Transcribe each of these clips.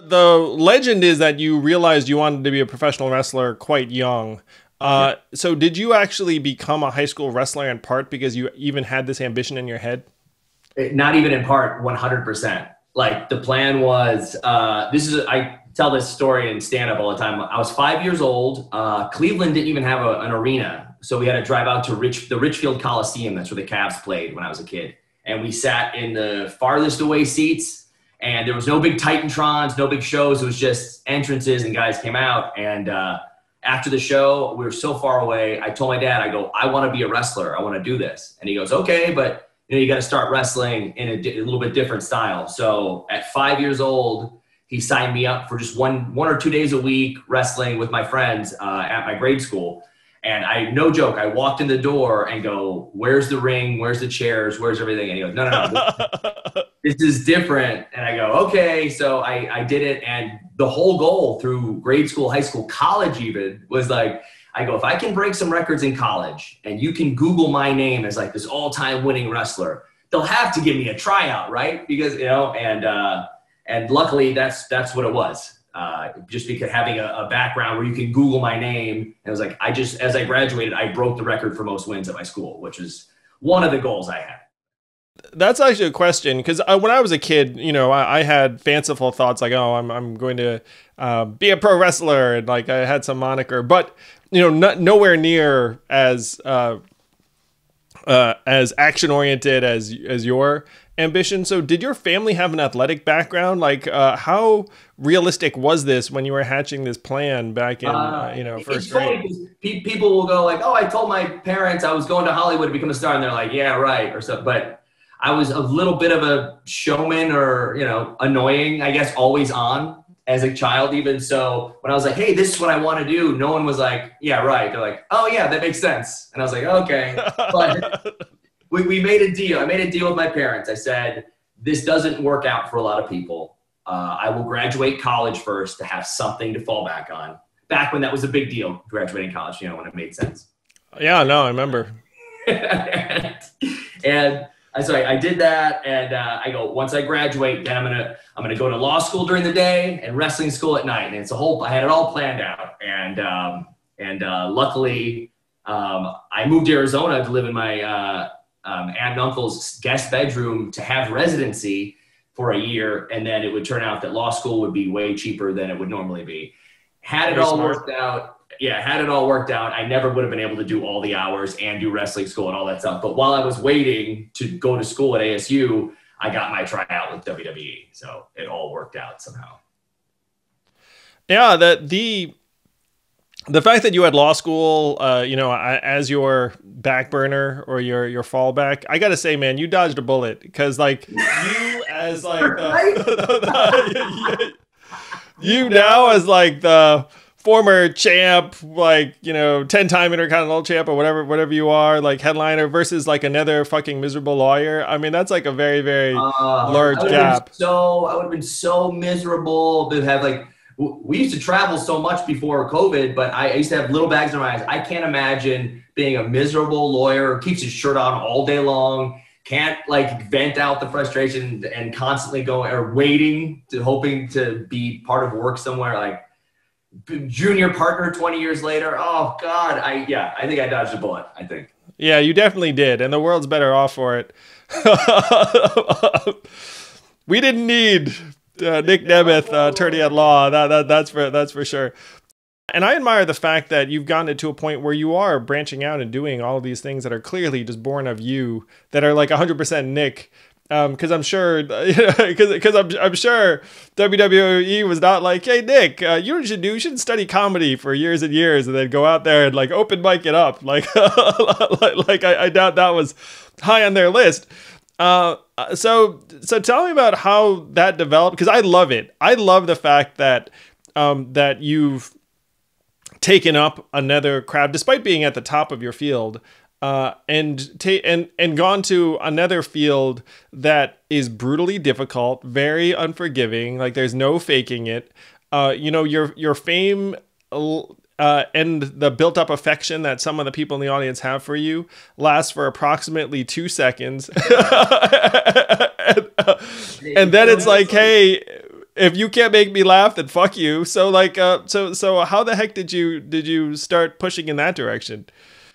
The legend is that you realized you wanted to be a professional wrestler quite young. Yeah. So did you actually become a high school wrestler in part because you even had this ambition in your head? Not even in part, 100%. Like the plan was, I tell this story in stand up all the time. I was 5 years old. Cleveland didn't even have an arena. So we had to drive out to the Richfield Coliseum. That's where the Cavs played when I was a kid. And we sat in the farthest away seats, and there was no big Titantrons, no big shows. It was just entrances and guys came out. And after the show, we were so far away. I told my dad, I go, I want to be a wrestler. I want to do this. And he goes, okay, but you got to start wrestling in a little bit different style. So at 5 years old, he signed me up for just one or 2 days a week wrestling with my friends at my grade school. And no joke, I walked in the door and go, where's the ring? Where's the chairs? Where's everything? And he goes, no. This is different. And I go, okay. So I did it. And the whole goal through grade school, high school, college even was like, I go, if I can break some records in college and you can Google my name as like this all-time winning wrestler, they'll have to give me a tryout, right? Because, and luckily that's what it was. Just because having a background where you can Google my name, and it was like, as I graduated, I broke the record for most wins at my school, which is one of the goals I had. That's actually a question, because when I was a kid, I had fanciful thoughts like, oh, I'm going to be a pro wrestler, and like I had some moniker, but nowhere near as action oriented as your ambition. So did your family have an athletic background? Like how realistic was this when you were hatching this plan back in first grade? People will go like, oh, I told my parents I was going to Hollywood to become a star, and they're like, yeah, right, or something. But I was a little bit of a showman, or annoying, I guess, always on as a child. Even so, when I was like, hey, this is what I want to do, no one was like, yeah, right. They're like, oh yeah, that makes sense. And I was like, okay. But we made a deal. I made a deal with my parents. I said, this doesn't work out for a lot of people. I will graduate college first to have something to fall back on. Back when that was a big deal, graduating college, when it made sense. Yeah, no, I remember. And I did that, and I go, once I graduate, then I'm gonna go to law school during the day and wrestling school at night. And it's I had it all planned out. And luckily, I moved to Arizona to live in my aunt and uncle's guest bedroom to have residency for a year, and then it would turn out that law school would be way cheaper than it would normally be. Had it all worked out, I never would have been able to do all the hours and do wrestling school and all that stuff. But while I was waiting to go to school at ASU, I got my tryout with WWE. So it all worked out somehow. Yeah, the fact that you had law school, as your back burner or your fallback, I gotta say, man, you dodged a bullet, because like you as like you now as like the former champ, like 10-time Intercontinental champ or whatever you are, like headliner versus like another fucking miserable lawyer. I mean, that's like a very very large gap. I would have been so miserable to have like. We used to travel so much before COVID, but I used to have little bags in my eyes. I can't imagine being a miserable lawyer who keeps his shirt on all day long, can't like vent out the frustration, and constantly hoping to be part of work somewhere, like junior partner 20 years later. Oh God. I think I dodged a bullet, I think. Yeah, you definitely did. And the world's better off for it. We didn't need Nic Nemeth, attorney at law. That's for sure. And I admire the fact that you've gotten it to a point where you are branching out and doing all of these things that are clearly just born of you, that are like 100% Nick. Because I'm sure, I'm sure WWE was not like, hey Nick, you should study comedy for years and years and then go out there and like open mic it up. Like, I doubt that was high on their list. So tell me about how that developed, because I love it. I love the fact that that you've taken up another crowd despite being at the top of your field, and gone to another field that is brutally difficult, very unforgiving. Like there's no faking it. Your fame. And the built-up affection that some of the people in the audience have for you lasts for approximately 2 seconds. And then it's like, hey, if you can't make me laugh, then fuck you. So like, so how the heck did you start pushing in that direction?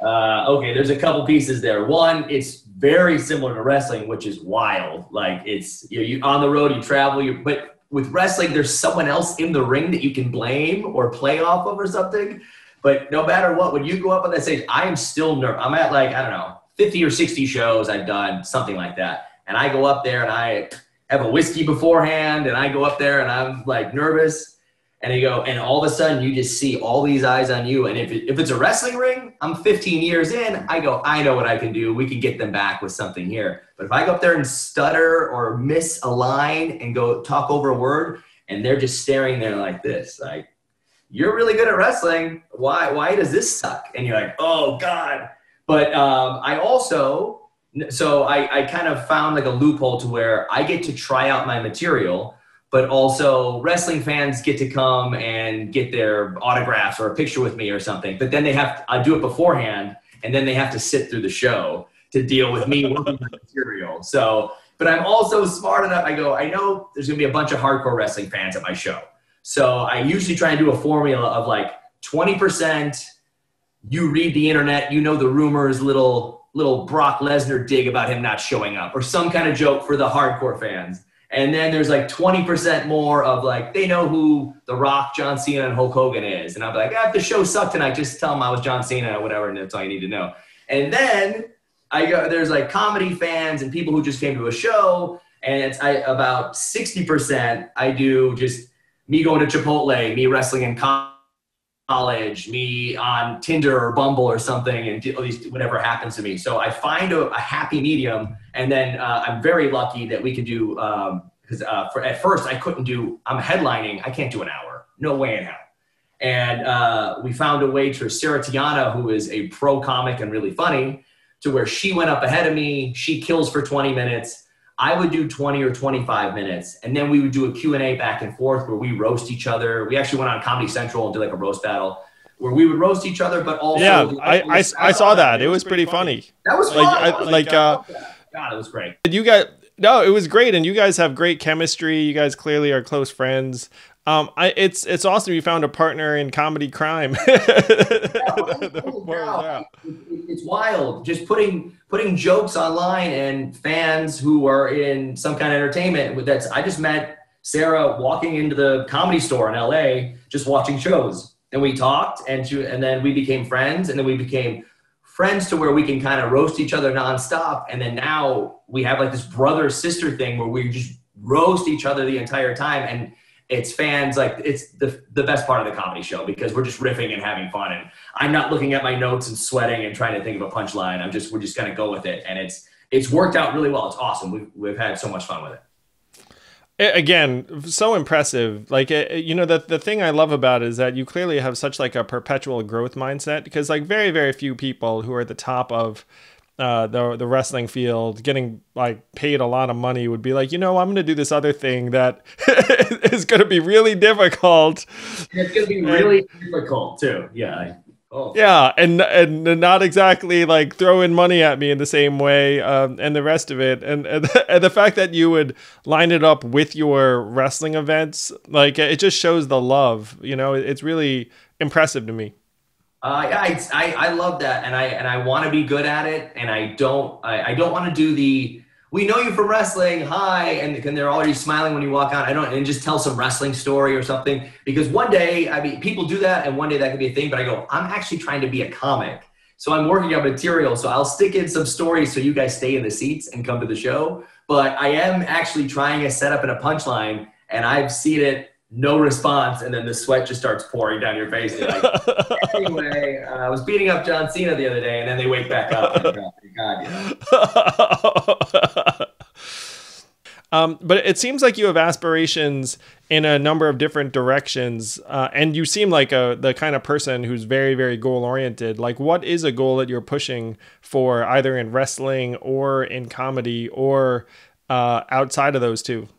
Okay, there's a couple pieces there. One, it's very similar to wrestling, which is wild. Like it's you on the road, you travel, but with wrestling, there's someone else in the ring that you can blame or play off of or something. But no matter what, when you go up on that stage, I am still nervous. I'm at like, I don't know, 50 or 60 shows I've done, something like that. And I go up there and I have a whiskey beforehand and I go up there and I'm like nervous. And you go, and all of a sudden you just see all these eyes on you. And if it's a wrestling ring, I'm 15 years in, I go, I know what I can do. We can get them back with something here. But if I go up there and stutter or miss a line and go talk over a word, and they're just staring there like this, like, you're really good at wrestling. Why does this suck? And you're like, oh God. But I also, so I kind of found like a loophole to where I get to try out my material, but also wrestling fans get to come and get their autographs or a picture with me or something. But then I do it beforehand, and then they have to sit through the show to deal with me working the material. So, but I'm also smart enough. I know there's gonna be a bunch of hardcore wrestling fans at my show. So I usually try and do a formula of like 20%, you read the internet, you know the rumors, little Brock Lesnar dig about him not showing up, or some kind of joke for the hardcore fans. And then there's like 20% more of like, they know who The Rock, John Cena, and Hulk Hogan is. And I'll be like, if the show sucked tonight, just tell them I was John Cena or whatever, and that's all you need to know. And then there's like comedy fans and people who just came to a show, and it's about 60% I do just me going to Chipotle, me wrestling in college, me on Tinder or Bumble or something, and at least whatever happens to me. So I find a happy medium, and then I'm very lucky that we can do, because at first I couldn't do, I'm headlining, I can't do an hour, no way in hell. And we found a way to Sarah Tiana, who is a pro comic and really funny, to where she went up ahead of me, she kills for 20 minutes, I would do 20 or 25 minutes, and then we would do a Q&A back and forth where we roast each other. We actually went on Comedy Central and did like a roast battle where we would roast each other, but also... Yeah, I saw that. It was pretty funny. That was fun. God, it was great. No, it was great, and you guys have great chemistry. You guys clearly are close friends. It's awesome you found a partner in comedy crime. It's wild. Just putting jokes online, and fans who are in some kind of entertainment. I just met Sarah walking into the Comedy Store in LA, just watching shows, and we talked, and then we became friends, and then we became friends to where we can kind of roast each other nonstop. And then now we have like this brother sister thing where we just roast each other the entire time, and it's fans, like it's the best part of the comedy show, because we're just riffing and having fun, and I'm not looking at my notes and sweating and trying to think of a punchline. We're just gonna go with it, and it's worked out really well. It's awesome. We've had so much fun with it. Again, so impressive. Like, the thing I love about it is that you clearly have such like a perpetual growth mindset, because like very, very few people who are at the top of the wrestling field getting like paid a lot of money would be like, I'm going to do this other thing that is going to be really difficult. It's going to be really difficult too. Yeah. Yeah, and not exactly like throwing money at me in the same way, and the rest of it, and the fact that you would line it up with your wrestling events, like it just shows the love. It's really impressive to me. I love that, and I want to be good at it, and I don't want to do the we know you from wrestling, hi, and they're already smiling when you walk out. And just tell some wrestling story or something, because one day, people do that, and one day that could be a thing, but I go, I'm actually trying to be a comic. So I'm working on material, so I'll stick in some stories so you guys stay in the seats and come to the show. But I am actually trying a setup and a punchline, and I've seen it, no response, and then the sweat just starts pouring down your face. Like, anyway, I was beating up John Cena the other day, and then they wake back up. But it seems like you have aspirations in a number of different directions, and you seem like the kind of person who's very, very goal-oriented. Like, what is a goal that you're pushing for, either in wrestling or in comedy or outside of those two?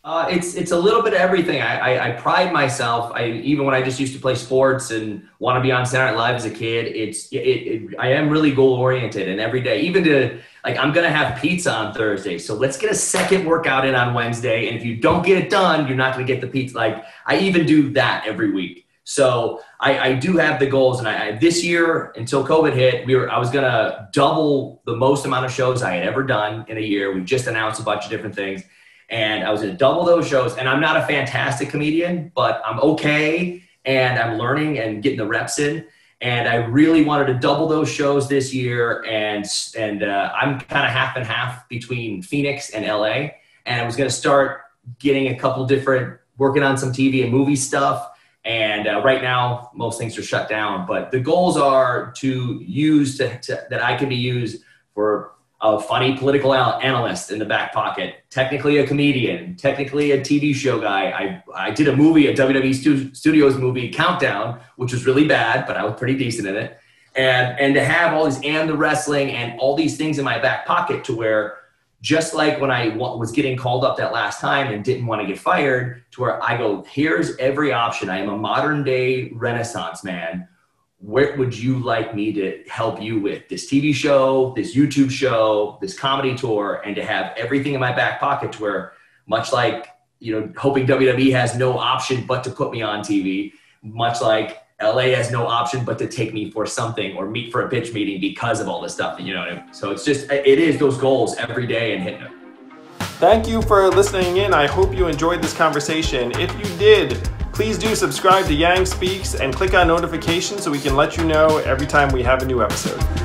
It's a little bit of everything. I pride myself. Even when I just used to play sports and want to be on Saturday Night Live as a kid, I am really goal oriented, and every day, even to like, I'm gonna have pizza on Thursday, so let's get a second workout in on Wednesday. And if you don't get it done, you're not gonna get the pizza. Like, I even do that every week. So I do have the goals, and this year until COVID hit, I was gonna double the most amount of shows I had ever done in a year. We just announced a bunch of different things. And I was going to double those shows. And I'm not a fantastic comedian, but I'm okay. And I'm learning and getting the reps in. And I really wanted to double those shows this year. And I'm kind of half and half between Phoenix and LA. And I was going to start getting a couple different, working on some TV and movie stuff. And right now, most things are shut down. But the goals are to use that I can be used for a funny political analyst in the back pocket, technically a comedian, technically a TV show guy. I did a movie, a WWE Studios movie, Countdown, which was really bad, but I was pretty decent in it. And to have all these, and the wrestling and all these things in my back pocket, to where, just like when I was getting called up that last time and didn't want to get fired, to where I go, here's every option. I am a modern day Renaissance man. What would you like me to help you with? This TV show, this YouTube show, this comedy tour, and to have everything in my back pocket, to where, much like, hoping WWE has no option but to put me on TV, much like LA has no option but to take me for something or meet for a pitch meeting because of all this stuff. So it is those goals every day and hitting them. Thank you for listening in. I hope you enjoyed this conversation. If you did, please do subscribe to Yang Speaks and click on notifications so we can let you know every time we have a new episode.